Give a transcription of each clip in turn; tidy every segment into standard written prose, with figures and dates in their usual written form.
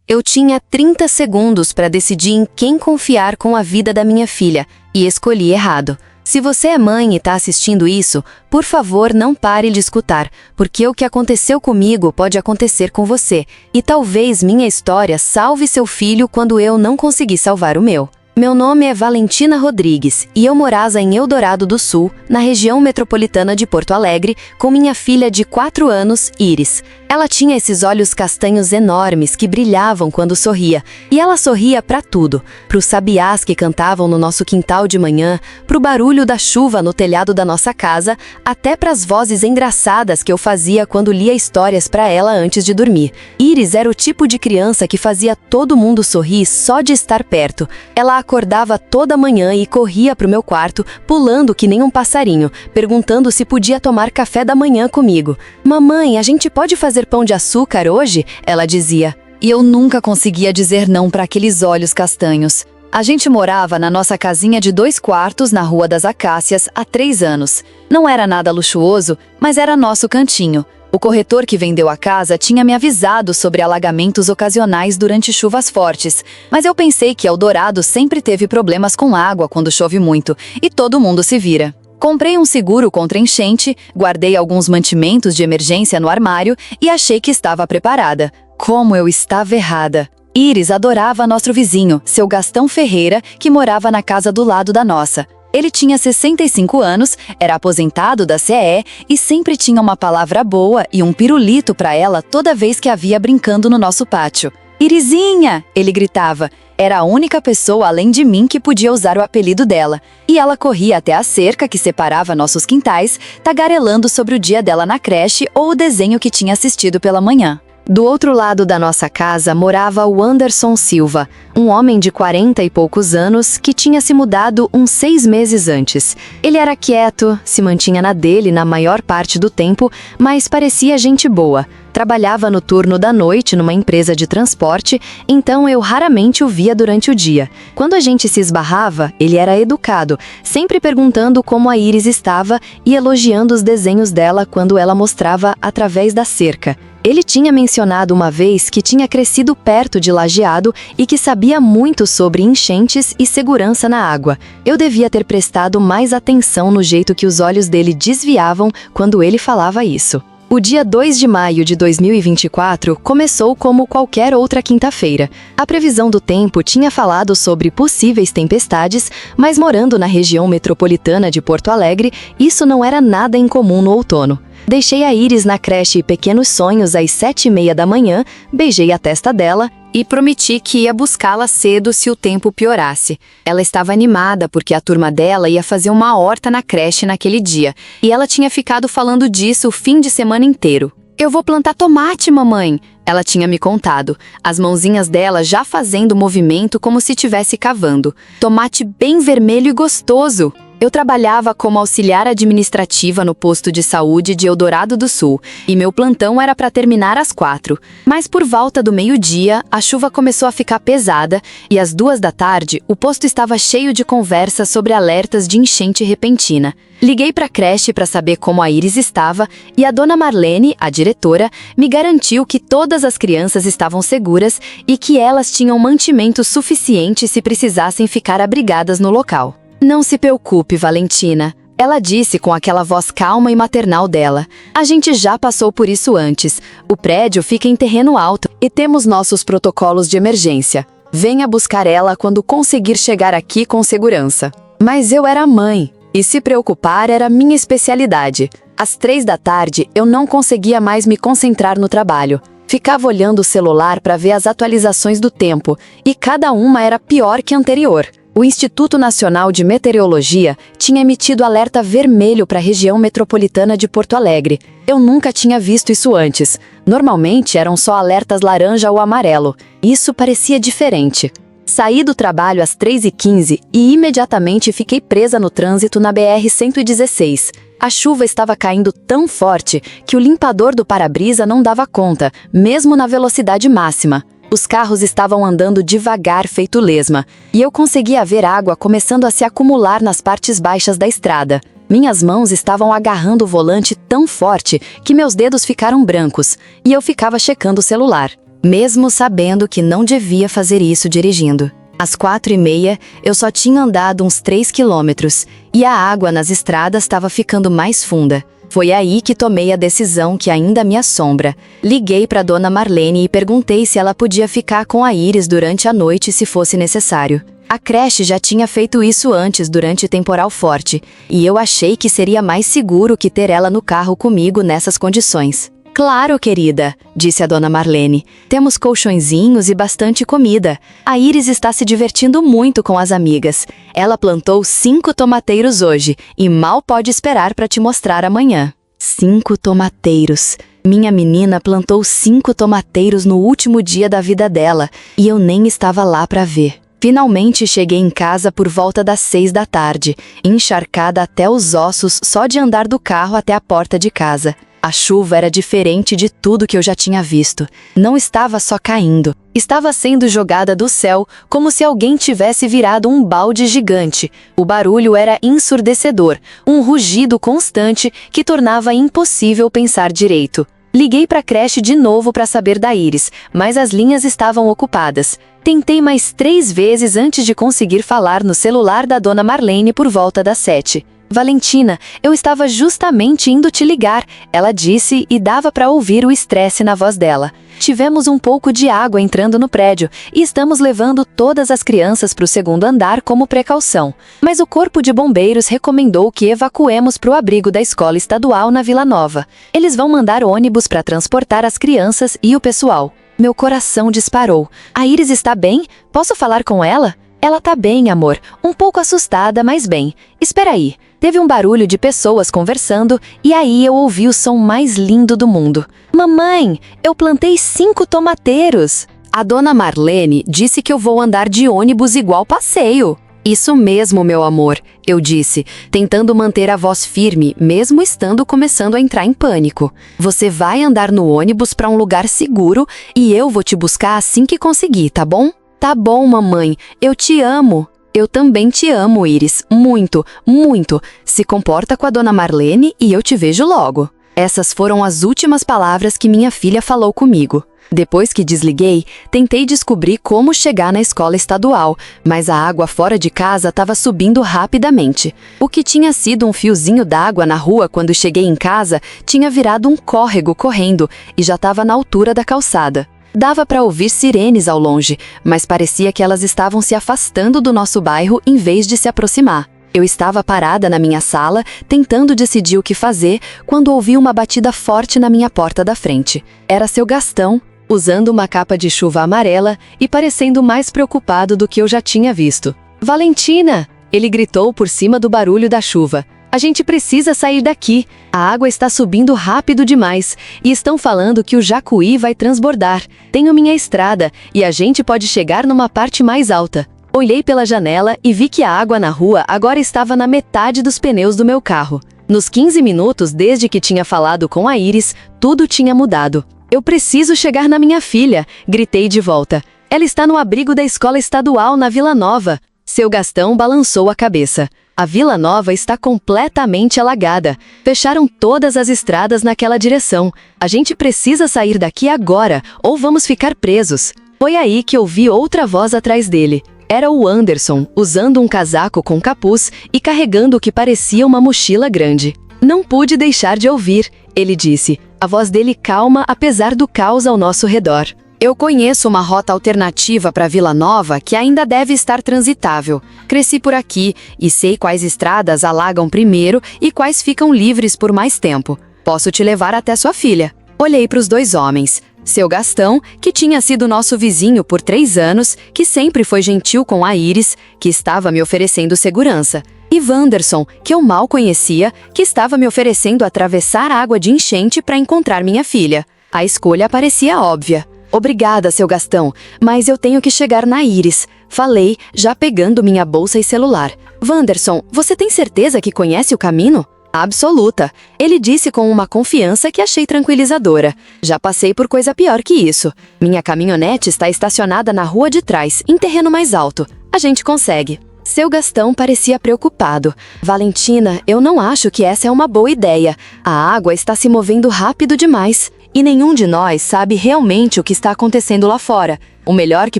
Eu tinha 30 segundos para decidir em quem confiar com a vida da minha filha, e escolhi errado. Se você é mãe e está assistindo isso, por favor não pare de escutar, porque o que aconteceu comigo pode acontecer com você, e talvez minha história salve seu filho quando eu não consegui salvar o meu. Meu nome é Valentina Rodrigues e eu morava em Eldorado do Sul, na região metropolitana de Porto Alegre, com minha filha de 4 anos, Iris. Ela tinha esses olhos castanhos enormes que brilhavam quando sorria, e ela sorria para tudo, para os sabiás que cantavam no nosso quintal de manhã, para o barulho da chuva no telhado da nossa casa, até para as vozes engraçadas que eu fazia quando lia histórias para ela antes de dormir. Iris era o tipo de criança que fazia todo mundo sorrir só de estar perto. Ela acordava toda manhã e corria para o meu quarto, pulando que nem um passarinho, perguntando se podia tomar café da manhã comigo. "Mamãe, a gente pode fazer pão de açúcar hoje?" ela dizia. E eu nunca conseguia dizer não para aqueles olhos castanhos. A gente morava na nossa casinha de 2 quartos na Rua das Acácias há 3 anos. Não era nada luxuoso, mas era nosso cantinho. O corretor que vendeu a casa tinha me avisado sobre alagamentos ocasionais durante chuvas fortes, mas eu pensei que Eldorado sempre teve problemas com água quando chove muito, e todo mundo se vira. Comprei um seguro contra enchente, guardei alguns mantimentos de emergência no armário e achei que estava preparada. Como eu estava errada! Iris adorava nosso vizinho, seu Gastão Ferreira, que morava na casa do lado da nossa. Ele tinha 65 anos, era aposentado da CE e sempre tinha uma palavra boa e um pirulito para ela toda vez que a via brincando no nosso pátio. "Irizinha!" ele gritava. Era a única pessoa além de mim que podia usar o apelido dela. E ela corria até a cerca que separava nossos quintais, tagarelando sobre o dia dela na creche ou o desenho que tinha assistido pela manhã. Do outro lado da nossa casa morava o Anderson Silva, um homem de 40 e poucos anos que tinha se mudado uns 6 meses antes. Ele era quieto, se mantinha na dele na maior parte do tempo, mas parecia gente boa. Trabalhava no turno da noite numa empresa de transporte, então eu raramente o via durante o dia. Quando a gente se esbarrava, ele era educado, sempre perguntando como a Iris estava e elogiando os desenhos dela quando ela mostrava através da cerca. Ele tinha mencionado uma vez que tinha crescido perto de Lajeado e que sabia muito sobre enchentes e segurança na água. Eu devia ter prestado mais atenção no jeito que os olhos dele desviavam quando ele falava isso. O dia 2 de maio de 2024 começou como qualquer outra quinta-feira. A previsão do tempo tinha falado sobre possíveis tempestades, mas morando na região metropolitana de Porto Alegre, isso não era nada incomum no outono. Deixei a Iris na creche Pequenos Sonhos às 7h30 da manhã, beijei a testa dela e prometi que ia buscá-la cedo se o tempo piorasse. Ela estava animada porque a turma dela ia fazer uma horta na creche naquele dia, e ela tinha ficado falando disso o fim de semana inteiro. "Eu vou plantar tomate, mamãe", ela tinha me contado, as mãozinhas dela já fazendo movimento como se estivesse cavando. Tomate bem vermelho e gostoso. Eu trabalhava como auxiliar administrativa no posto de saúde de Eldorado do Sul, e meu plantão era para terminar às 4. Mas por volta do meio-dia, a chuva começou a ficar pesada, e às 2 da tarde, o posto estava cheio de conversas sobre alertas de enchente repentina. Liguei para a creche para saber como a Iris estava, e a dona Marlene, a diretora, me garantiu que todas as crianças estavam seguras e que elas tinham mantimento suficiente se precisassem ficar abrigadas no local. "Não se preocupe, Valentina", ela disse com aquela voz calma e maternal dela. "A gente já passou por isso antes. O prédio fica em terreno alto e temos nossos protocolos de emergência. Venha buscar ela quando conseguir chegar aqui com segurança." Mas eu era mãe, e se preocupar era minha especialidade. Às 3 da tarde, eu não conseguia mais me concentrar no trabalho. Ficava olhando o celular para ver as atualizações do tempo, e cada uma era pior que a anterior. O Instituto Nacional de Meteorologia tinha emitido alerta vermelho para a região metropolitana de Porto Alegre. Eu nunca tinha visto isso antes. Normalmente eram só alertas laranja ou amarelo. Isso parecia diferente. Saí do trabalho às 3h15 e imediatamente fiquei presa no trânsito na BR-116. A chuva estava caindo tão forte que o limpador do para-brisa não dava conta, mesmo na velocidade máxima. Os carros estavam andando devagar feito lesma, e eu conseguia ver água começando a se acumular nas partes baixas da estrada. Minhas mãos estavam agarrando o volante tão forte que meus dedos ficaram brancos, e eu ficava checando o celular. mesmo sabendo que não devia fazer isso dirigindo. Às 4h30, eu só tinha andado uns 3 quilômetros, e a água nas estradas estava ficando mais funda. Foi aí que tomei a decisão que ainda me assombra. Liguei para Dona Marlene e perguntei se ela podia ficar com a Iris durante a noite se fosse necessário. A creche já tinha feito isso antes durante temporal forte, e eu achei que seria mais seguro que ter ela no carro comigo nessas condições. Claro, querida, disse a Dona Marlene. Temos colchõezinhos e bastante comida. A Iris está se divertindo muito com as amigas. Ela plantou 5 tomateiros hoje e mal pode esperar para te mostrar amanhã. 5 tomateiros. Minha menina plantou 5 tomateiros no último dia da vida dela e eu nem estava lá para ver. Finalmente cheguei em casa por volta das 6 da tarde, encharcada até os ossos só de andar do carro até a porta de casa. A chuva era diferente de tudo que eu já tinha visto. Não estava só caindo. Estava sendo jogada do céu como se alguém tivesse virado um balde gigante. O barulho era ensurdecedor, um rugido constante que tornava impossível pensar direito. Liguei para a creche de novo para saber da Iris, mas as linhas estavam ocupadas. Tentei mais 3 vezes antes de conseguir falar no celular da Dona Marlene por volta das 7. Valentina, eu estava justamente indo te ligar, ela disse e dava para ouvir o estresse na voz dela. Tivemos um pouco de água entrando no prédio e estamos levando todas as crianças para o 2º andar como precaução. Mas o Corpo de Bombeiros recomendou que evacuemos para o abrigo da escola estadual na Vila Nova. Eles vão mandar ônibus para transportar as crianças e o pessoal. Meu coração disparou. A Iris está bem? Posso falar com ela? Ela tá bem, amor. Um pouco assustada, mas bem. Espera aí. Teve um barulho de pessoas conversando e aí eu ouvi o som mais lindo do mundo. Mamãe, eu plantei 5 tomateiros. A Dona Marlene disse que eu vou andar de ônibus igual passeio. Isso mesmo, meu amor, eu disse, tentando manter a voz firme, mesmo estando começando a entrar em pânico. Você vai andar no ônibus para um lugar seguro e eu vou te buscar assim que conseguir, tá bom? Tá bom, mamãe, eu te amo. Eu também te amo, Iris, muito, muito. Se comporta com a Dona Marlene e eu te vejo logo. Essas foram as últimas palavras que minha filha falou comigo. Depois que desliguei, tentei descobrir como chegar na escola estadual, mas a água fora de casa estava subindo rapidamente. O que tinha sido um fiozinho d'água na rua quando cheguei em casa tinha virado um córrego correndo e já estava na altura da calçada. Dava para ouvir sirenes ao longe, mas parecia que elas estavam se afastando do nosso bairro em vez de se aproximar. Eu estava parada na minha sala, tentando decidir o que fazer, quando ouvi uma batida forte na minha porta da frente. Era seu Gastão, usando uma capa de chuva amarela e parecendo mais preocupado do que eu já tinha visto. Valentina! Ele gritou por cima do barulho da chuva. A gente precisa sair daqui. A água está subindo rápido demais e estão falando que o Jacuí vai transbordar. Tenho minha estrada e a gente pode chegar numa parte mais alta. Olhei pela janela e vi que a água na rua agora estava na metade dos pneus do meu carro. Nos 15 minutos desde que tinha falado com a Iris, tudo tinha mudado. Eu preciso chegar na minha filha, gritei de volta. Ela está no abrigo da escola estadual na Vila Nova. Seu Gastão balançou a cabeça. A Vila Nova está completamente alagada. Fecharam todas as estradas naquela direção. A gente precisa sair daqui agora, ou vamos ficar presos. Foi aí que ouvi outra voz atrás dele. Era o Anderson, usando um casaco com capuz e carregando o que parecia uma mochila grande. Não pude deixar de ouvir, ele disse. A voz dele calma apesar do caos ao nosso redor. Eu conheço uma rota alternativa para Vila Nova que ainda deve estar transitável. Cresci por aqui e sei quais estradas alagam primeiro e quais ficam livres por mais tempo. Posso te levar até sua filha. Olhei para os 2 homens. Seu Gastão, que tinha sido nosso vizinho por 3 anos, que sempre foi gentil com a Iris, que estava me oferecendo segurança. E Wanderson, que eu mal conhecia, que estava me oferecendo atravessar a água de enchente para encontrar minha filha. A escolha parecia óbvia. Obrigada, seu Gastão, mas eu tenho que chegar na Iris. Falei, já pegando minha bolsa e celular. Wanderson, você tem certeza que conhece o caminho? Absoluta. Ele disse com uma confiança que achei tranquilizadora. Já passei por coisa pior que isso. Minha caminhonete está estacionada na rua de trás, em terreno mais alto. A gente consegue. Seu Gastão parecia preocupado. Valentina, eu não acho que essa é uma boa ideia. A água está se movendo rápido demais. E nenhum de nós sabe realmente o que está acontecendo lá fora. O melhor que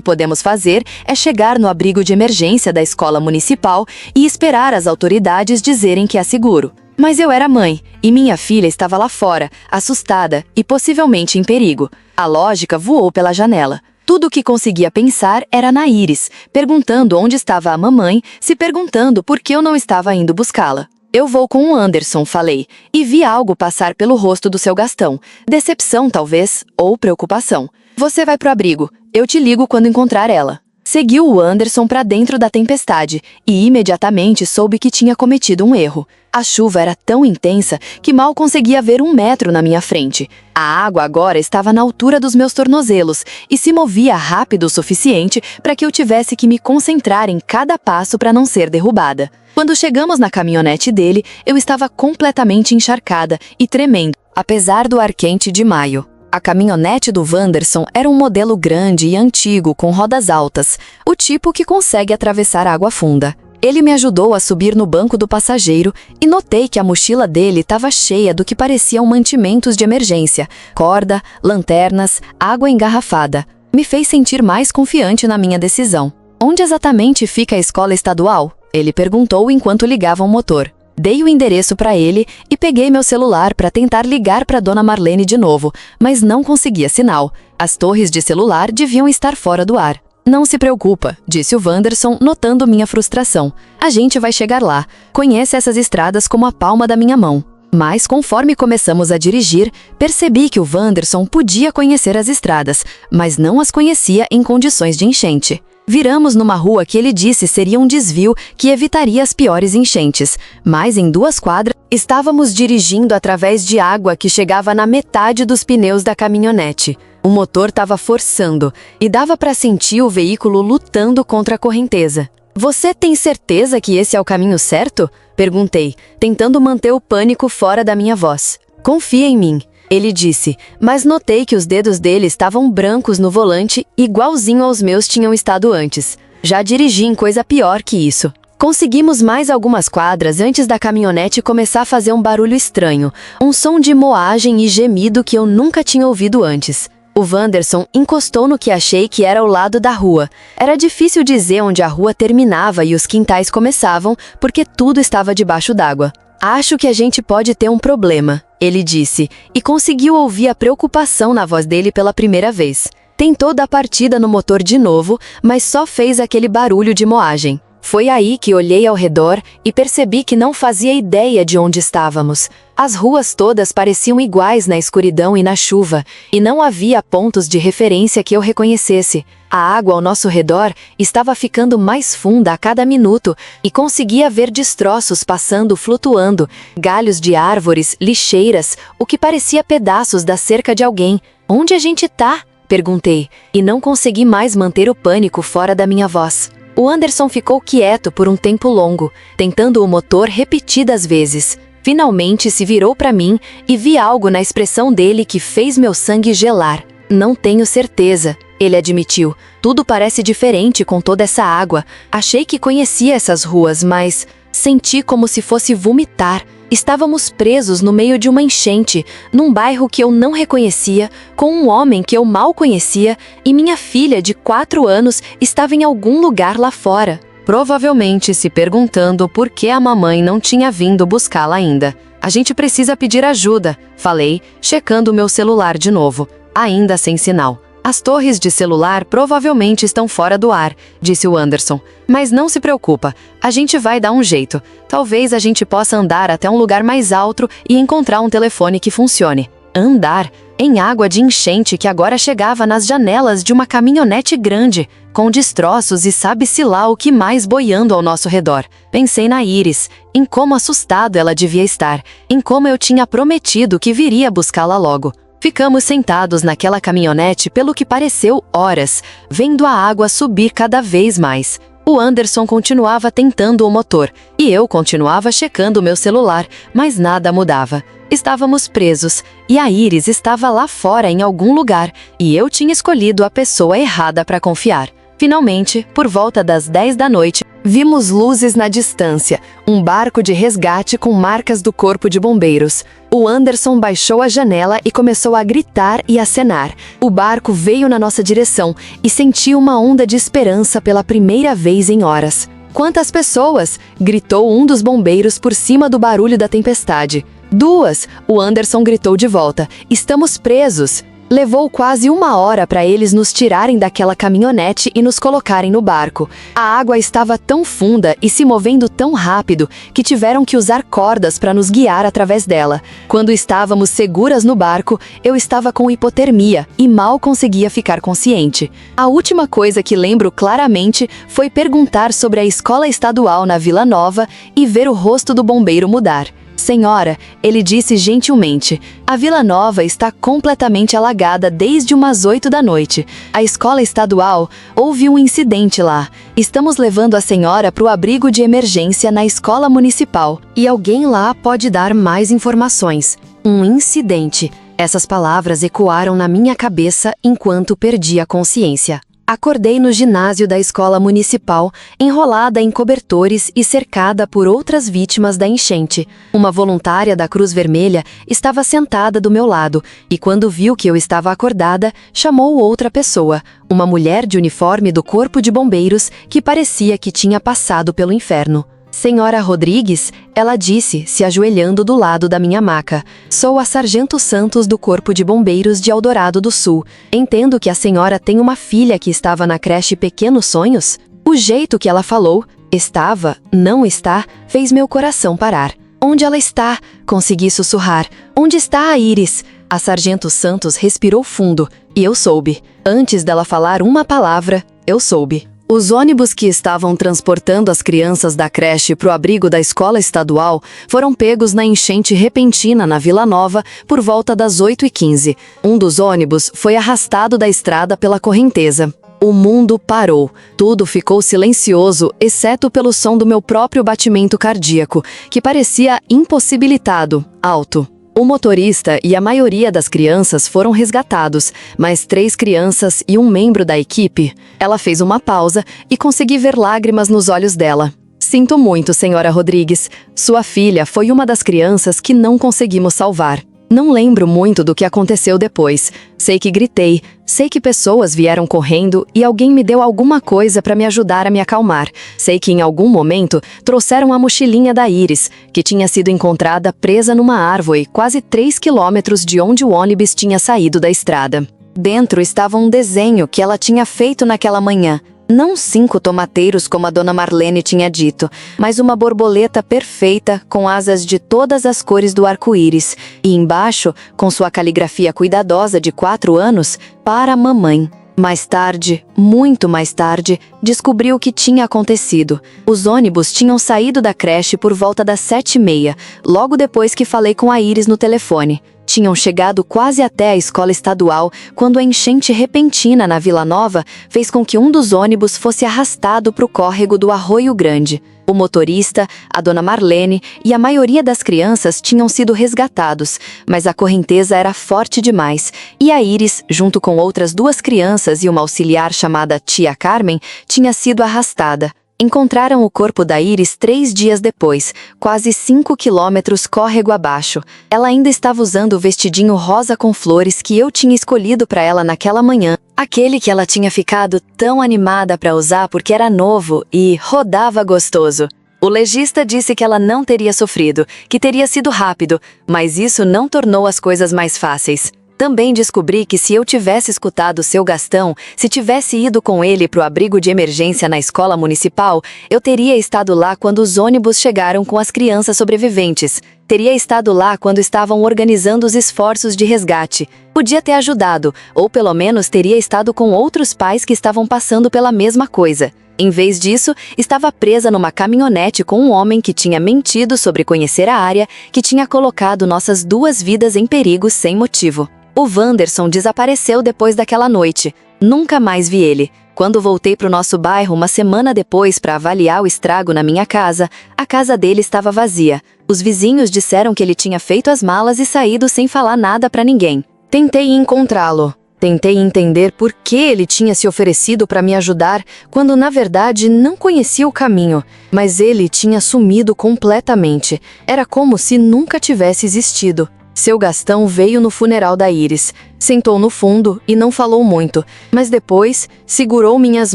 podemos fazer é chegar no abrigo de emergência da escola municipal e esperar as autoridades dizerem que é seguro. Mas eu era mãe, e minha filha estava lá fora, assustada e possivelmente em perigo. A lógica voou pela janela. Tudo o que conseguia pensar era na Iris, perguntando onde estava a mamãe, se perguntando por que eu não estava indo buscá-la. Eu vou com o Anderson, falei, e vi algo passar pelo rosto do seu Gastão. Decepção, talvez, ou preocupação. Você vai pro abrigo. Eu te ligo quando encontrar ela. Seguiu o Anderson para dentro da tempestade e imediatamente soube que tinha cometido um erro. A chuva era tão intensa que mal conseguia ver 1 metro na minha frente. A água agora estava na altura dos meus tornozelos e se movia rápido o suficiente para que eu tivesse que me concentrar em cada passo para não ser derrubada. Quando chegamos na caminhonete dele, eu estava completamente encharcada e tremendo, apesar do ar quente de maio. A caminhonete do Wanderson era um modelo grande e antigo com rodas altas, o tipo que consegue atravessar água funda. Ele me ajudou a subir no banco do passageiro e notei que a mochila dele estava cheia do que pareciam mantimentos de emergência, corda, lanternas, água engarrafada. Me fez sentir mais confiante na minha decisão. Onde exatamente fica a escola estadual? Ele perguntou enquanto ligava o motor. Dei o endereço para ele e peguei meu celular para tentar ligar para Dona Marlene de novo, mas não conseguia sinal. As torres de celular deviam estar fora do ar. Não se preocupa, disse o Wanderson, notando minha frustração. A gente vai chegar lá. Conhece essas estradas como a palma da minha mão. Mas conforme começamos a dirigir, percebi que o Wanderson podia conhecer as estradas, mas não as conhecia em condições de enchente. Viramos numa rua que ele disse seria um desvio que evitaria as piores enchentes, mas em 2 quadras estávamos dirigindo através de água que chegava na metade dos pneus da caminhonete. O motor estava forçando e dava para sentir o veículo lutando contra a correnteza. Você tem certeza que esse é o caminho certo? Perguntei, tentando manter o pânico fora da minha voz. Confia em mim. Ele disse, mas notei que os dedos dele estavam brancos no volante, igualzinho aos meus tinham estado antes. Já dirigi em coisa pior que isso. Conseguimos mais algumas quadras antes da caminhonete começar a fazer um barulho estranho, um som de moagem e gemido que eu nunca tinha ouvido antes. O Wanderson encostou no que achei que era o lado da rua. Era difícil dizer onde a rua terminava e os quintais começavam, porque tudo estava debaixo d'água. Acho que a gente pode ter um problema, ele disse, e conseguiu ouvir a preocupação na voz dele pela primeira vez. Tentou dar partida no motor de novo, mas só fez aquele barulho de moagem. Foi aí que olhei ao redor e percebi que não fazia ideia de onde estávamos. As ruas todas pareciam iguais na escuridão e na chuva, e não havia pontos de referência que eu reconhecesse. A água ao nosso redor estava ficando mais funda a cada minuto e conseguia ver destroços passando flutuando, galhos de árvores, lixeiras, o que parecia pedaços da cerca de alguém. Onde a gente tá? Perguntei, e não consegui mais manter o pânico fora da minha voz. O Anderson ficou quieto por um tempo longo, tentando o motor repetidas vezes. Finalmente se virou para mim e vi algo na expressão dele que fez meu sangue gelar. Não tenho certeza, ele admitiu. Tudo parece diferente com toda essa água. Achei que conhecia essas ruas, mas senti como se fosse vomitar. Estávamos presos no meio de uma enchente, num bairro que eu não reconhecia, com um homem que eu mal conhecia, e minha filha de 4 anos estava em algum lugar lá fora. Provavelmente se perguntando por que a mamãe não tinha vindo buscá-la ainda. A gente precisa pedir ajuda, falei, checando o meu celular de novo, ainda sem sinal. As torres de celular provavelmente estão fora do ar, disse o Anderson. Mas não se preocupa, a gente vai dar um jeito. Talvez a gente possa andar até um lugar mais alto e encontrar um telefone que funcione. Andar? Em água de enchente que agora chegava nas janelas de uma caminhonete grande, com destroços e sabe-se lá o que mais boiando ao nosso redor. Pensei na Iris, em como assustado ela devia estar, em como eu tinha prometido que viria buscá-la logo. Ficamos sentados naquela caminhonete pelo que pareceu horas, vendo a água subir cada vez mais. O Anderson continuava tentando o motor, e eu continuava checando o meu celular, mas nada mudava. Estávamos presos, e a Iris estava lá fora em algum lugar, e eu tinha escolhido a pessoa errada para confiar. Finalmente, por volta das 10 da noite, Vimos luzes na distância, um barco de resgate com marcas do corpo de bombeiros. O Anderson baixou a janela e começou a gritar e acenar. O barco veio na nossa direção e senti uma onda de esperança pela primeira vez em horas. "Quantas pessoas?" gritou um dos bombeiros por cima do barulho da tempestade. "Duas!" o Anderson gritou de volta. "Estamos presos!" Levou quase 1 hora para eles nos tirarem daquela caminhonete e nos colocarem no barco. A água estava tão funda e se movendo tão rápido que tiveram que usar cordas para nos guiar através dela. Quando estávamos seguras no barco, eu estava com hipotermia e mal conseguia ficar consciente. A última coisa que lembro claramente foi perguntar sobre a escola estadual na Vila Nova e ver o rosto do bombeiro mudar. "Senhora", ele disse gentilmente, "a Vila Nova está completamente alagada desde umas 8 da noite. A escola estadual, houve um incidente lá. Estamos levando a senhora para o abrigo de emergência na escola municipal. E alguém lá pode dar mais informações." Um incidente. Essas palavras ecoaram na minha cabeça enquanto perdi a consciência. Acordei no ginásio da escola municipal, enrolada em cobertores e cercada por outras vítimas da enchente. Uma voluntária da Cruz Vermelha estava sentada do meu lado e, quando viu que eu estava acordada, chamou outra pessoa, uma mulher de uniforme do Corpo de Bombeiros que parecia que tinha passado pelo inferno. "Senhora Rodrigues", ela disse, se ajoelhando do lado da minha maca. "Sou a Sargento Santos do Corpo de Bombeiros de Eldorado do Sul. Entendo que a senhora tem uma filha que estava na creche Pequenos Sonhos?" O jeito que ela falou, "estava, não está", fez meu coração parar. "Onde ela está?", consegui sussurrar. "Onde está a Iris?" A Sargento Santos respirou fundo, e eu soube. Antes dela falar uma palavra, eu soube. Os ônibus que estavam transportando as crianças da creche para o abrigo da escola estadual foram pegos na enchente repentina na Vila Nova por volta das 8h15. Um dos ônibus foi arrastado da estrada pela correnteza. O mundo parou. Tudo ficou silencioso, exceto pelo som do meu próprio batimento cardíaco, que parecia impossibilitado, alto. O motorista e a maioria das crianças foram resgatados, mas 3 crianças e um membro da equipe. Ela fez uma pausa e consegui ver lágrimas nos olhos dela. "Sinto muito, senhora Rodrigues. Sua filha foi uma das crianças que não conseguimos salvar." Não lembro muito do que aconteceu depois. Sei que gritei, sei que pessoas vieram correndo e alguém me deu alguma coisa para me ajudar a me acalmar. Sei que em algum momento trouxeram a mochilinha da Iris, que tinha sido encontrada presa numa árvore quase 3 quilômetros de onde o ônibus tinha saído da estrada. Dentro estava um desenho que ela tinha feito naquela manhã. Não 5 tomateiros como a dona Marlene tinha dito, mas uma borboleta perfeita com asas de todas as cores do arco-íris. E embaixo, com sua caligrafia cuidadosa de 4 anos, "Para a mamãe." Mais tarde, muito mais tarde, descobri o que tinha acontecido. Os ônibus tinham saído da creche por volta das 7h30, logo depois que falei com a Iris no telefone. Tinham chegado quase até a escola estadual quando a enchente repentina na Vila Nova fez com que um dos ônibus fosse arrastado para o córrego do Arroio Grande. O motorista, a dona Marlene e a maioria das crianças tinham sido resgatados, mas a correnteza era forte demais e a Iris, junto com outras 2 crianças e uma auxiliar chamada Tia Carmen, tinha sido arrastada. Encontraram o corpo da Iris 3 dias depois, quase 5 quilômetros córrego abaixo. Ela ainda estava usando o vestidinho rosa com flores que eu tinha escolhido para ela naquela manhã. Aquele que ela tinha ficado tão animada para usar porque era novo e rodava gostoso. O legista disse que ela não teria sofrido, que teria sido rápido, mas isso não tornou as coisas mais fáceis. Também descobri que se eu tivesse escutado seu Gastão, se tivesse ido com ele para o abrigo de emergência na escola municipal, eu teria estado lá quando os ônibus chegaram com as crianças sobreviventes. Teria estado lá quando estavam organizando os esforços de resgate. Podia ter ajudado, ou pelo menos teria estado com outros pais que estavam passando pela mesma coisa. Em vez disso, estava presa numa caminhonete com um homem que tinha mentido sobre conhecer a área, que tinha colocado nossas 2 vidas em perigo sem motivo. O Wanderson desapareceu depois daquela noite. Nunca mais vi ele. Quando voltei para o nosso bairro uma semana depois para avaliar o estrago na minha casa, a casa dele estava vazia. Os vizinhos disseram que ele tinha feito as malas e saído sem falar nada para ninguém. Tentei encontrá-lo. Tentei entender por que ele tinha se oferecido para me ajudar, quando na verdade não conhecia o caminho, mas ele tinha sumido completamente. Era como se nunca tivesse existido. Seu Gastão veio no funeral da Iris, sentou no fundo e não falou muito, mas depois segurou minhas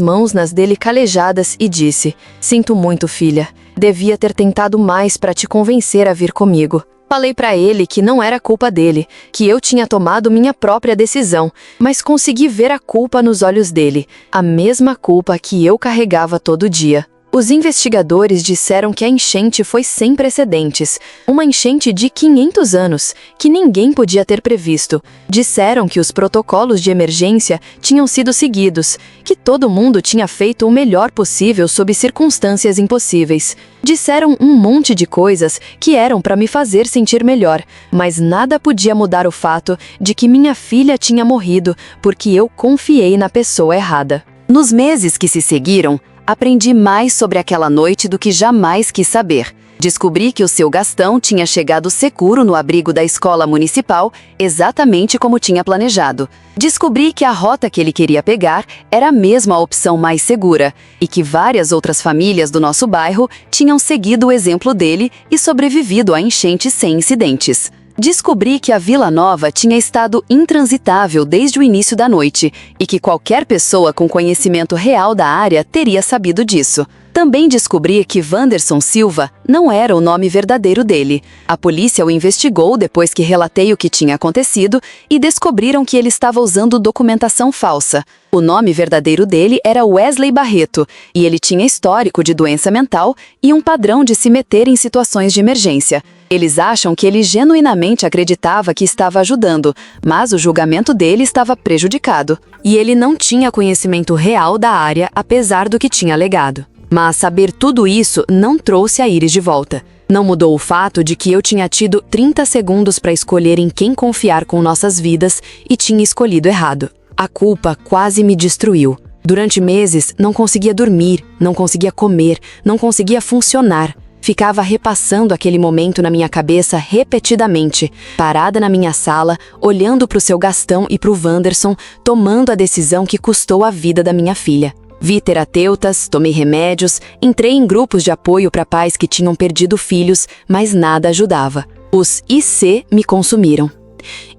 mãos nas dele calejadas e disse: "Sinto muito, filha. Devia ter tentado mais para te convencer a vir comigo." Falei para ele que não era culpa dele, que eu tinha tomado minha própria decisão, mas consegui ver a culpa nos olhos dele, a mesma culpa que eu carregava todo dia. Os investigadores disseram que a enchente foi sem precedentes, uma enchente de 500 anos, que ninguém podia ter previsto. Disseram que os protocolos de emergência tinham sido seguidos, que todo mundo tinha feito o melhor possível sob circunstâncias impossíveis. Disseram um monte de coisas que eram para me fazer sentir melhor, mas nada podia mudar o fato de que minha filha tinha morrido porque eu confiei na pessoa errada. Nos meses que se seguiram, aprendi mais sobre aquela noite do que jamais quis saber. Descobri que o seu Gastão tinha chegado seguro no abrigo da escola municipal, exatamente como tinha planejado. Descobri que a rota que ele queria pegar era mesmo a opção mais segura, e que várias outras famílias do nosso bairro tinham seguido o exemplo dele e sobrevivido à enchente sem incidentes. Descobri que a Vila Nova tinha estado intransitável desde o início da noite e que qualquer pessoa com conhecimento real da área teria sabido disso. Também descobri que Wanderson Silva não era o nome verdadeiro dele. A polícia o investigou depois que relatei o que tinha acontecido e descobriram que ele estava usando documentação falsa. O nome verdadeiro dele era Wesley Barreto e ele tinha histórico de doença mental e um padrão de se meter em situações de emergência. Eles acham que ele genuinamente acreditava que estava ajudando, mas o julgamento dele estava prejudicado. E ele não tinha conhecimento real da área, apesar do que tinha alegado. Mas saber tudo isso não trouxe a Iris de volta. Não mudou o fato de que eu tinha tido 30 segundos para escolher em quem confiar com nossas vidas e tinha escolhido errado. A culpa quase me destruiu. Durante meses, não conseguia dormir, não conseguia comer, não conseguia funcionar. Ficava repassando aquele momento na minha cabeça repetidamente, parada na minha sala, olhando para o seu Gastão e para o Wanderson, tomando a decisão que custou a vida da minha filha. Vi terapeutas, tomei remédios, entrei em grupos de apoio para pais que tinham perdido filhos, mas nada ajudava. Os IC me consumiram.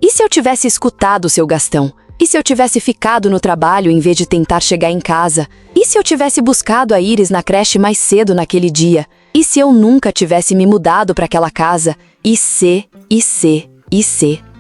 E se eu tivesse escutado o seu Gastão? E se eu tivesse ficado no trabalho em vez de tentar chegar em casa? E se eu tivesse buscado a Iris na creche mais cedo naquele dia? E se eu nunca tivesse me mudado para aquela casa? IC.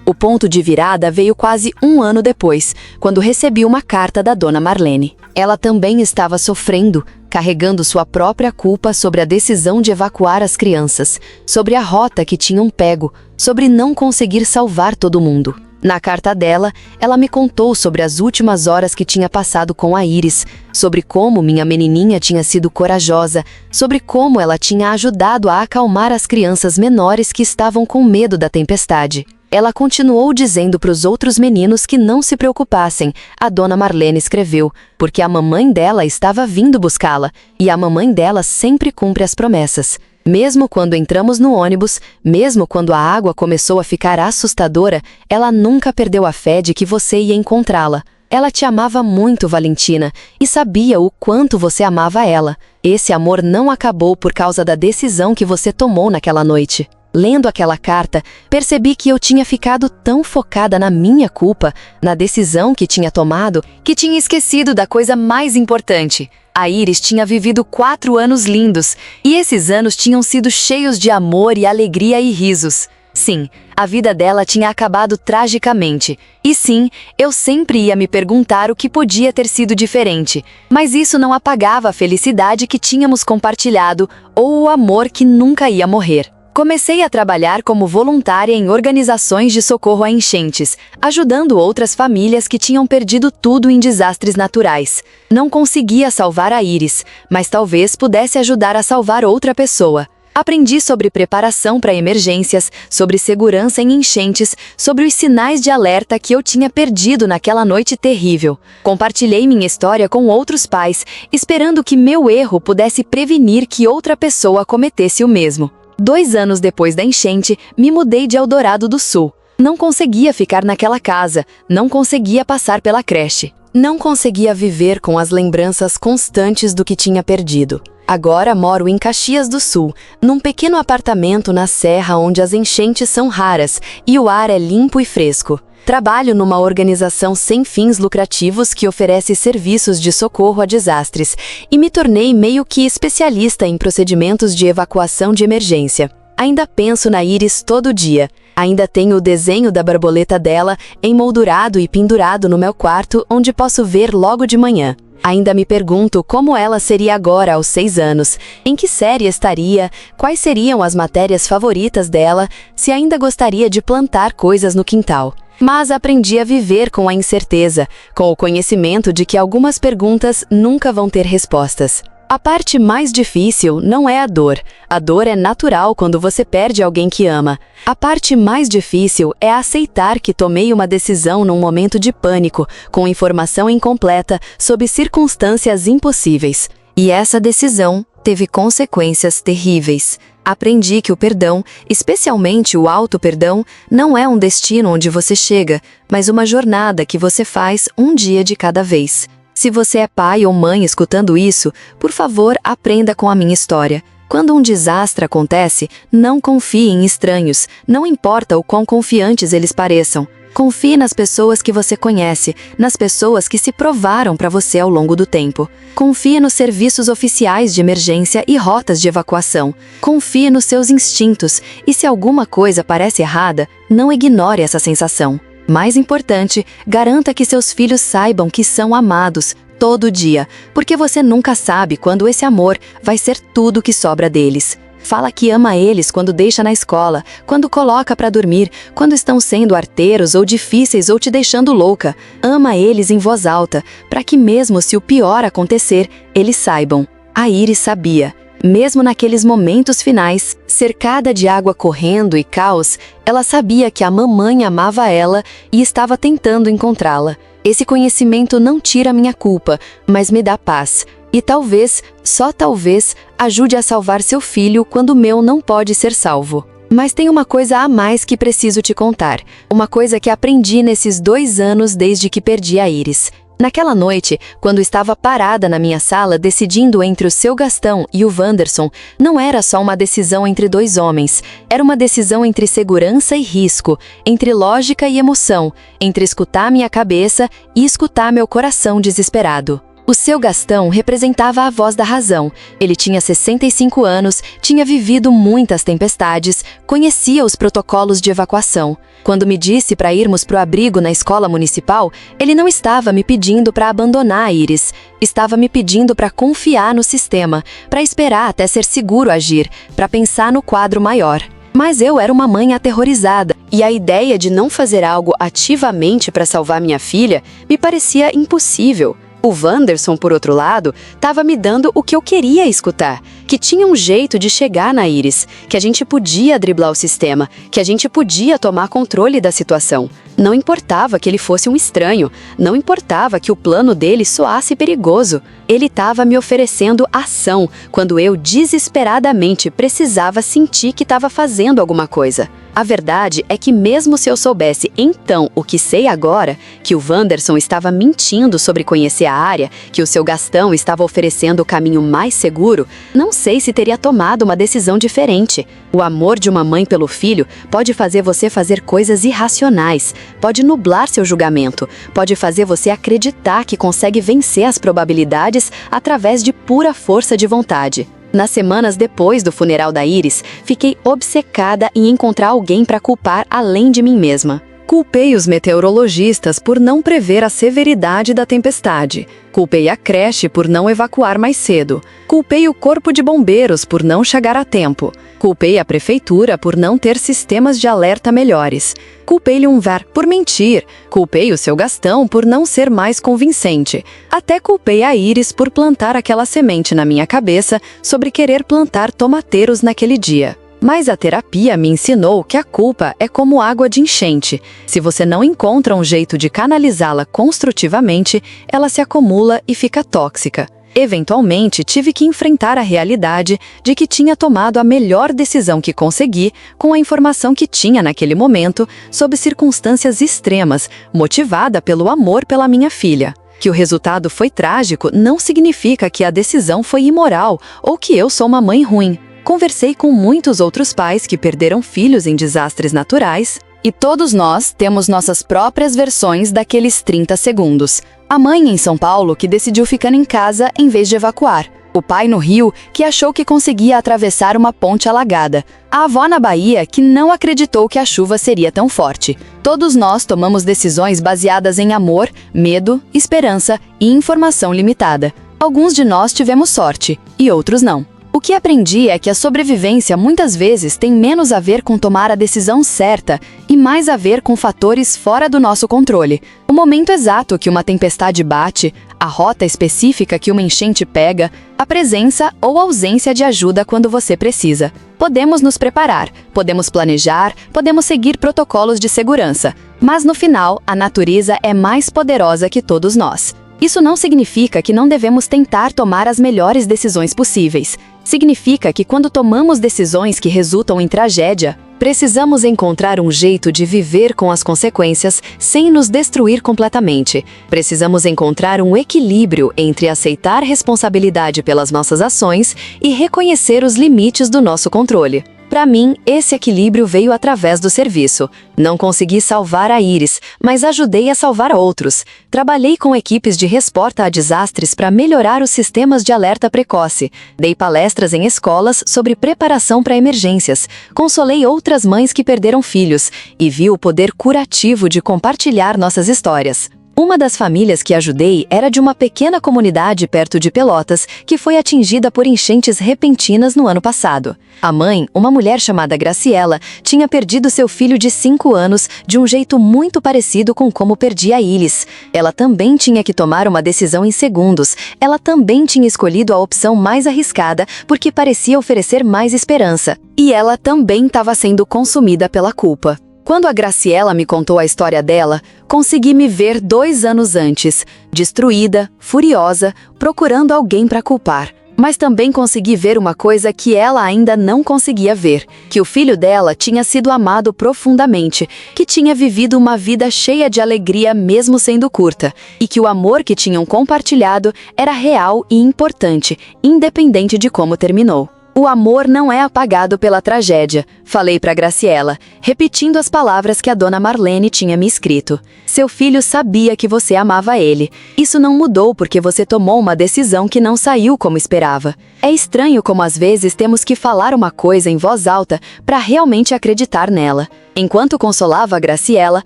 O ponto de virada veio quase um ano depois, quando recebi uma carta da dona Marlene. Ela também estava sofrendo, carregando sua própria culpa sobre a decisão de evacuar as crianças, sobre a rota que tinham pego, sobre não conseguir salvar todo mundo. Na carta dela, ela me contou sobre as últimas horas que tinha passado com a Iris, sobre como minha menininha tinha sido corajosa, sobre como ela tinha ajudado a acalmar as crianças menores que estavam com medo da tempestade. Ela continuou dizendo para os outros meninos que não se preocupassem, a dona Marlene escreveu, porque a mamãe dela estava vindo buscá-la, e a mamãe dela sempre cumpre as promessas. Mesmo quando entramos no ônibus, mesmo quando a água começou a ficar assustadora, ela nunca perdeu a fé de que você ia encontrá-la. Ela te amava muito, Valentina, e sabia o quanto você amava ela. Esse amor não acabou por causa da decisão que você tomou naquela noite. Lendo aquela carta, percebi que eu tinha ficado tão focada na minha culpa, na decisão que tinha tomado, que tinha esquecido da coisa mais importante. A Iris tinha vivido 4 anos lindos, e esses anos tinham sido cheios de amor e alegria e risos. Sim, a vida dela tinha acabado tragicamente. E sim, eu sempre ia me perguntar o que podia ter sido diferente. Mas isso não apagava a felicidade que tínhamos compartilhado ou o amor que nunca ia morrer. Comecei a trabalhar como voluntária em organizações de socorro a enchentes, ajudando outras famílias que tinham perdido tudo em desastres naturais. Não conseguia salvar a Iris, mas talvez pudesse ajudar a salvar outra pessoa. Aprendi sobre preparação para emergências, sobre segurança em enchentes, sobre os sinais de alerta que eu tinha perdido naquela noite terrível. Compartilhei minha história com outros pais, esperando que meu erro pudesse prevenir que outra pessoa cometesse o mesmo. 2 anos depois da enchente, me mudei de Eldorado do Sul. Não conseguia ficar naquela casa, não conseguia passar pela creche. Não conseguia viver com as lembranças constantes do que tinha perdido. Agora moro em Caxias do Sul, num pequeno apartamento na serra onde as enchentes são raras e o ar é limpo e fresco. Trabalho numa organização sem fins lucrativos que oferece serviços de socorro a desastres e me tornei meio que especialista em procedimentos de evacuação de emergência. Ainda penso na Iris todo dia. Ainda tenho o desenho da borboleta dela emoldurado e pendurado no meu quarto, onde posso ver logo de manhã. Ainda me pergunto como ela seria agora aos 6 anos, em que série estaria, quais seriam as matérias favoritas dela, se ainda gostaria de plantar coisas no quintal. Mas aprendi a viver com a incerteza, com o conhecimento de que algumas perguntas nunca vão ter respostas. A parte mais difícil não é a dor. A dor é natural quando você perde alguém que ama. A parte mais difícil é aceitar que tomei uma decisão num momento de pânico, com informação incompleta, sob circunstâncias impossíveis. E essa decisão teve consequências terríveis. Aprendi que o perdão, especialmente o auto-perdão, não é um destino onde você chega, mas uma jornada que você faz um dia de cada vez. Se você é pai ou mãe escutando isso, por favor, aprenda com a minha história. Quando um desastre acontece, não confie em estranhos, não importa o quão confiantes eles pareçam. Confie nas pessoas que você conhece, nas pessoas que se provaram para você ao longo do tempo. Confie nos serviços oficiais de emergência e rotas de evacuação. Confie nos seus instintos e se alguma coisa parece errada, não ignore essa sensação. Mais importante, garanta que seus filhos saibam que são amados todo dia, porque você nunca sabe quando esse amor vai ser tudo que sobra deles. Fala que ama eles quando deixa na escola, quando coloca para dormir, quando estão sendo arteiros ou difíceis ou te deixando louca. Ama eles em voz alta, para que mesmo se o pior acontecer, eles saibam. A Iris sabia. Mesmo naqueles momentos finais, cercada de água correndo e caos, ela sabia que a mamãe amava ela e estava tentando encontrá-la. Esse conhecimento não tira minha culpa, mas me dá paz. E talvez, só talvez, ajude a salvar seu filho quando o meu não pode ser salvo. Mas tem uma coisa a mais que preciso te contar. Uma coisa que aprendi nesses 2 anos desde que perdi a Iris. Naquela noite, quando estava parada na minha sala decidindo entre o seu Gastão e o Wanderson, não era só uma decisão entre 2 homens, era uma decisão entre segurança e risco, entre lógica e emoção, entre escutar minha cabeça e escutar meu coração desesperado. O seu Gastão representava a voz da razão. Ele tinha 65 anos, tinha vivido muitas tempestades, conhecia os protocolos de evacuação. Quando me disse para irmos para o abrigo na escola municipal, ele não estava me pedindo para abandonar a Iris. Estava me pedindo para confiar no sistema, para esperar até ser seguro agir, para pensar no quadro maior. Mas eu era uma mãe aterrorizada, e a ideia de não fazer algo ativamente para salvar minha filha me parecia impossível. O Wanderson, por outro lado, estava me dando o que eu queria escutar, que tinha um jeito de chegar na Iris, que a gente podia driblar o sistema, que a gente podia tomar controle da situação. Não importava que ele fosse um estranho, não importava que o plano dele soasse perigoso. Ele estava me oferecendo ação, quando eu desesperadamente precisava sentir que estava fazendo alguma coisa. A verdade é que mesmo se eu soubesse então o que sei agora, que o Wanderson estava mentindo sobre conhecer a área, que o seu Gastão estava oferecendo o caminho mais seguro, não sei se teria tomado uma decisão diferente. O amor de uma mãe pelo filho pode fazer você fazer coisas irracionais, pode nublar seu julgamento, pode fazer você acreditar que consegue vencer as probabilidades através de pura força de vontade. Nas semanas depois do funeral da Iris, fiquei obcecada em encontrar alguém para culpar além de mim mesma. Culpei os meteorologistas por não prever a severidade da tempestade. Culpei a creche por não evacuar mais cedo. Culpei o corpo de bombeiros por não chegar a tempo. Culpei a prefeitura por não ter sistemas de alerta melhores. Culpei-lhe um VAR por mentir. Culpei o seu Gastão por não ser mais convincente. Até culpei a Iris por plantar aquela semente na minha cabeça sobre querer plantar tomateiros naquele dia. Mas a terapia me ensinou que a culpa é como água de enchente. Se você não encontra um jeito de canalizá-la construtivamente, ela se acumula e fica tóxica. Eventualmente, tive que enfrentar a realidade de que tinha tomado a melhor decisão que consegui com a informação que tinha naquele momento, sob circunstâncias extremas, motivada pelo amor pela minha filha. Que o resultado foi trágico não significa que a decisão foi imoral ou que eu sou uma mãe ruim. Conversei com muitos outros pais que perderam filhos em desastres naturais, e todos nós temos nossas próprias versões daqueles 30 segundos. A mãe em São Paulo que decidiu ficar em casa em vez de evacuar. O pai no Rio que achou que conseguia atravessar uma ponte alagada. A avó na Bahia que não acreditou que a chuva seria tão forte. Todos nós tomamos decisões baseadas em amor, medo, esperança e informação limitada. Alguns de nós tivemos sorte e outros não. O que aprendi é que a sobrevivência muitas vezes tem menos a ver com tomar a decisão certa e mais a ver com fatores fora do nosso controle. O momento exato que uma tempestade bate, a rota específica que uma enchente pega, a presença ou ausência de ajuda quando você precisa. Podemos nos preparar, podemos planejar, podemos seguir protocolos de segurança, mas no final, a natureza é mais poderosa que todos nós. Isso não significa que não devemos tentar tomar as melhores decisões possíveis. Significa que quando tomamos decisões que resultam em tragédia, precisamos encontrar um jeito de viver com as consequências sem nos destruir completamente. Precisamos encontrar um equilíbrio entre aceitar responsabilidade pelas nossas ações e reconhecer os limites do nosso controle. Para mim, esse equilíbrio veio através do serviço. Não consegui salvar a Iris, mas ajudei a salvar outros. Trabalhei com equipes de resposta a desastres para melhorar os sistemas de alerta precoce. Dei palestras em escolas sobre preparação para emergências. Consolei outras mães que perderam filhos e vi o poder curativo de compartilhar nossas histórias. Uma das famílias que ajudei era de uma pequena comunidade perto de Pelotas que foi atingida por enchentes repentinas no ano passado. A mãe, uma mulher chamada Graciela, tinha perdido seu filho de 5 anos de um jeito muito parecido com como perdia a Iris. Ela também tinha que tomar uma decisão em segundos. Ela também tinha escolhido a opção mais arriscada porque parecia oferecer mais esperança. E ela também estava sendo consumida pela culpa. Quando a Graciela me contou a história dela, consegui me ver 2 anos antes, destruída, furiosa, procurando alguém para culpar. Mas também consegui ver uma coisa que ela ainda não conseguia ver, que o filho dela tinha sido amado profundamente, que tinha vivido uma vida cheia de alegria mesmo sendo curta, e que o amor que tinham compartilhado era real e importante, independente de como terminou. O amor não é apagado pela tragédia, falei para Graciela, repetindo as palavras que a dona Marlene tinha me escrito. Seu filho sabia que você amava ele. Isso não mudou porque você tomou uma decisão que não saiu como esperava. É estranho como às vezes temos que falar uma coisa em voz alta para realmente acreditar nela. Enquanto consolava a Graciela,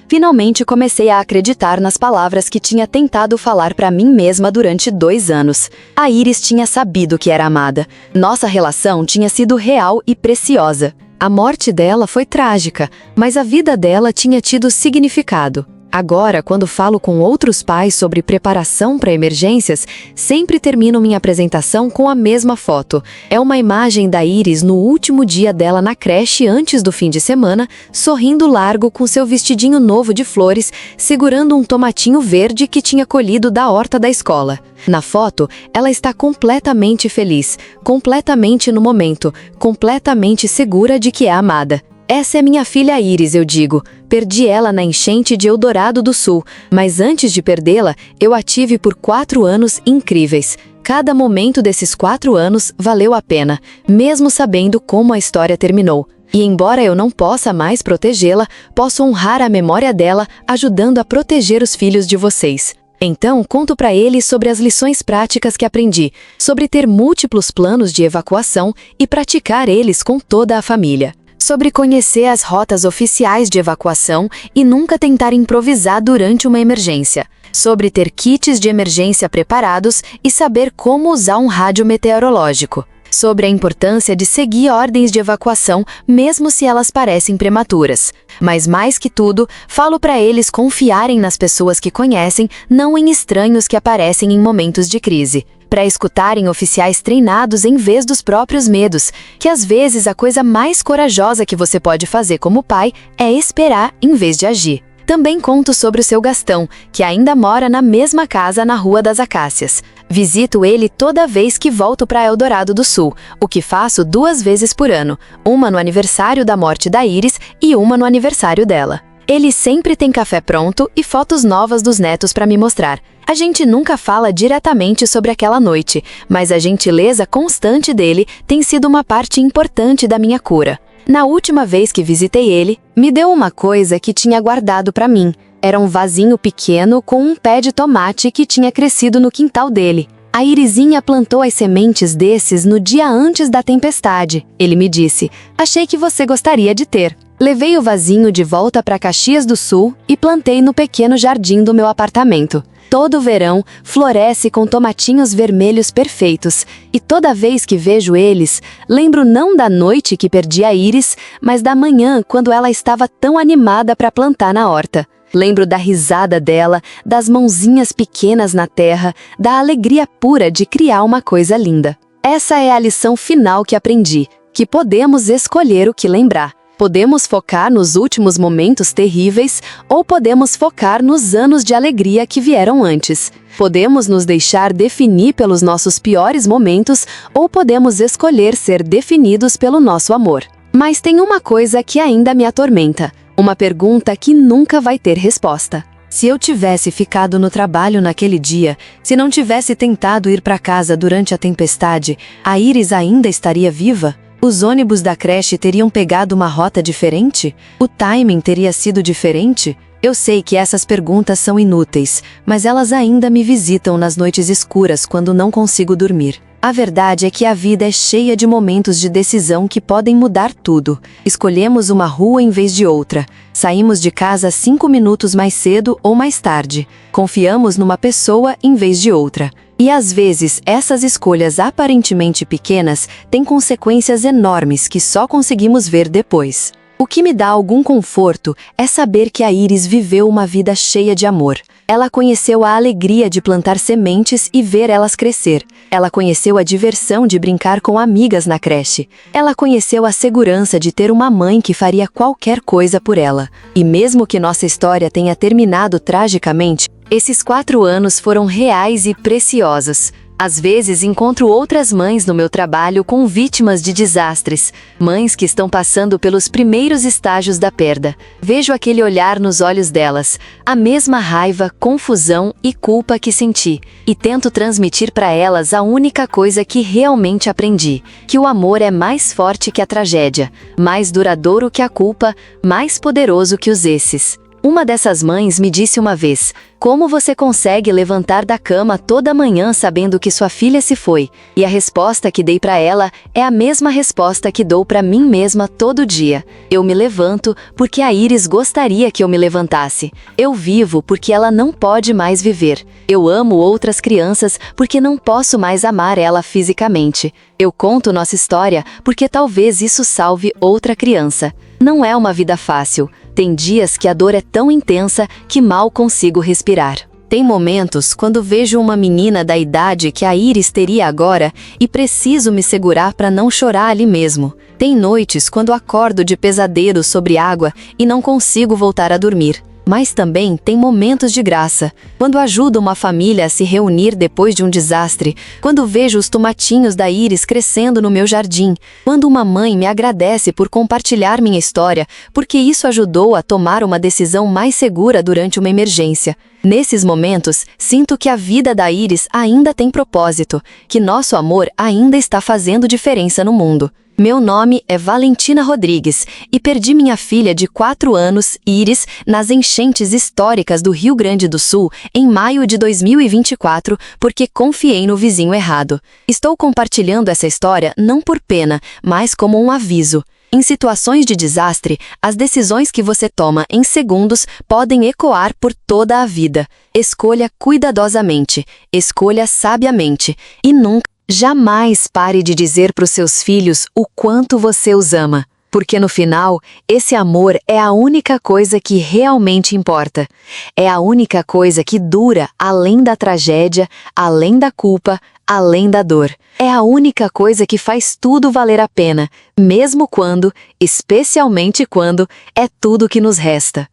finalmente comecei a acreditar nas palavras que tinha tentado falar para mim mesma durante 2 anos. A Iris tinha sabido que era amada. Nossa relação tinha sido real e preciosa. A morte dela foi trágica, mas a vida dela tinha tido significado. Agora, quando falo com outros pais sobre preparação para emergências, sempre termino minha apresentação com a mesma foto. É uma imagem da Iris no último dia dela na creche antes do fim de semana, sorrindo largo com seu vestidinho novo de flores, segurando um tomatinho verde que tinha colhido da horta da escola. Na foto, ela está completamente feliz, completamente no momento, completamente segura de que é amada. Essa é minha filha Iris, eu digo. Perdi ela na enchente de Eldorado do Sul, mas antes de perdê-la, eu a tive por 4 anos incríveis. Cada momento desses 4 anos valeu a pena, mesmo sabendo como a história terminou. E embora eu não possa mais protegê-la, posso honrar a memória dela, ajudando a proteger os filhos de vocês. Então, conto para eles sobre as lições práticas que aprendi, sobre ter múltiplos planos de evacuação e praticar eles com toda a família. Sobre conhecer as rotas oficiais de evacuação e nunca tentar improvisar durante uma emergência. Sobre ter kits de emergência preparados e saber como usar um rádio meteorológico. Sobre a importância de seguir ordens de evacuação, mesmo se elas parecem prematuras. Mas mais que tudo, falo para eles confiarem nas pessoas que conhecem, não em estranhos que aparecem em momentos de crise. Para escutarem oficiais treinados em vez dos próprios medos, que às vezes a coisa mais corajosa que você pode fazer como pai é esperar em vez de agir. Também conto sobre o seu Gastão, que ainda mora na mesma casa na Rua das Acácias. Visito ele toda vez que volto para Eldorado do Sul, o que faço 2 vezes por ano, uma no aniversário da morte da Iris e uma no aniversário dela. Ele sempre tem café pronto e fotos novas dos netos para me mostrar. A gente nunca fala diretamente sobre aquela noite, mas a gentileza constante dele tem sido uma parte importante da minha cura. Na última vez que visitei ele, me deu uma coisa que tinha guardado para mim. Era um vasinho pequeno com um pé de tomate que tinha crescido no quintal dele. A Irizinha plantou as sementes desses no dia antes da tempestade. Ele me disse: "Achei que você gostaria de ter." Levei o vasinho de volta para Caxias do Sul e plantei no pequeno jardim do meu apartamento. Todo verão, floresce com tomatinhos vermelhos perfeitos, e toda vez que vejo eles, lembro não da noite que perdi a Iris, mas da manhã quando ela estava tão animada para plantar na horta. Lembro da risada dela, das mãozinhas pequenas na terra, da alegria pura de criar uma coisa linda. Essa é a lição final que aprendi, que podemos escolher o que lembrar. Podemos focar nos últimos momentos terríveis ou podemos focar nos anos de alegria que vieram antes. Podemos nos deixar definir pelos nossos piores momentos ou podemos escolher ser definidos pelo nosso amor. Mas tem uma coisa que ainda me atormenta, uma pergunta que nunca vai ter resposta. Se eu tivesse ficado no trabalho naquele dia, se não tivesse tentado ir para casa durante a tempestade, a Iris ainda estaria viva? Os ônibus da creche teriam pegado uma rota diferente? O timing teria sido diferente? Eu sei que essas perguntas são inúteis, mas elas ainda me visitam nas noites escuras quando não consigo dormir. A verdade é que a vida é cheia de momentos de decisão que podem mudar tudo. Escolhemos uma rua em vez de outra. Saímos de casa 5 minutos mais cedo ou mais tarde. Confiamos numa pessoa em vez de outra. E às vezes, essas escolhas aparentemente pequenas têm consequências enormes que só conseguimos ver depois. O que me dá algum conforto é saber que a Iris viveu uma vida cheia de amor. Ela conheceu a alegria de plantar sementes e ver elas crescer. Ela conheceu a diversão de brincar com amigas na creche. Ela conheceu a segurança de ter uma mãe que faria qualquer coisa por ela. E mesmo que nossa história tenha terminado tragicamente, esses 4 anos foram reais e preciosos. Às vezes encontro outras mães no meu trabalho com vítimas de desastres, mães que estão passando pelos primeiros estágios da perda. Vejo aquele olhar nos olhos delas, a mesma raiva, confusão e culpa que senti, e tento transmitir para elas a única coisa que realmente aprendi, que o amor é mais forte que a tragédia, mais duradouro que a culpa, mais poderoso que os esses. Uma dessas mães me disse uma vez: "Como você consegue levantar da cama toda manhã sabendo que sua filha se foi?" E a resposta que dei para ela é a mesma resposta que dou para mim mesma todo dia. Eu me levanto porque a Iris gostaria que eu me levantasse. Eu vivo porque ela não pode mais viver. Eu amo outras crianças porque não posso mais amar ela fisicamente. Eu conto nossa história porque talvez isso salve outra criança. Não é uma vida fácil. Tem dias que a dor é tão intensa que mal consigo respirar. Tem momentos quando vejo uma menina da idade que a Iris teria agora e preciso me segurar para não chorar ali mesmo. Tem noites quando acordo de pesadelos sobre água e não consigo voltar a dormir. Mas também tem momentos de graça, quando ajudo uma família a se reunir depois de um desastre, quando vejo os tomatinhos da Iris crescendo no meu jardim, quando uma mãe me agradece por compartilhar minha história, porque isso ajudou a tomar uma decisão mais segura durante uma emergência. Nesses momentos, sinto que a vida da Iris ainda tem propósito, que nosso amor ainda está fazendo diferença no mundo. Meu nome é Valentina Rodrigues e perdi minha filha de 4 anos, Iris, nas enchentes históricas do Rio Grande do Sul em maio de 2024 porque confiei no vizinho errado. Estou compartilhando essa história não por pena, mas como um aviso. Em situações de desastre, as decisões que você toma em segundos podem ecoar por toda a vida. Escolha cuidadosamente, escolha sabiamente e nunca, jamais pare de dizer para os seus filhos o quanto você os ama. Porque no final, esse amor é a única coisa que realmente importa. É a única coisa que dura além da tragédia, além da culpa, além da dor. É a única coisa que faz tudo valer a pena, mesmo quando, especialmente quando, é tudo que nos resta.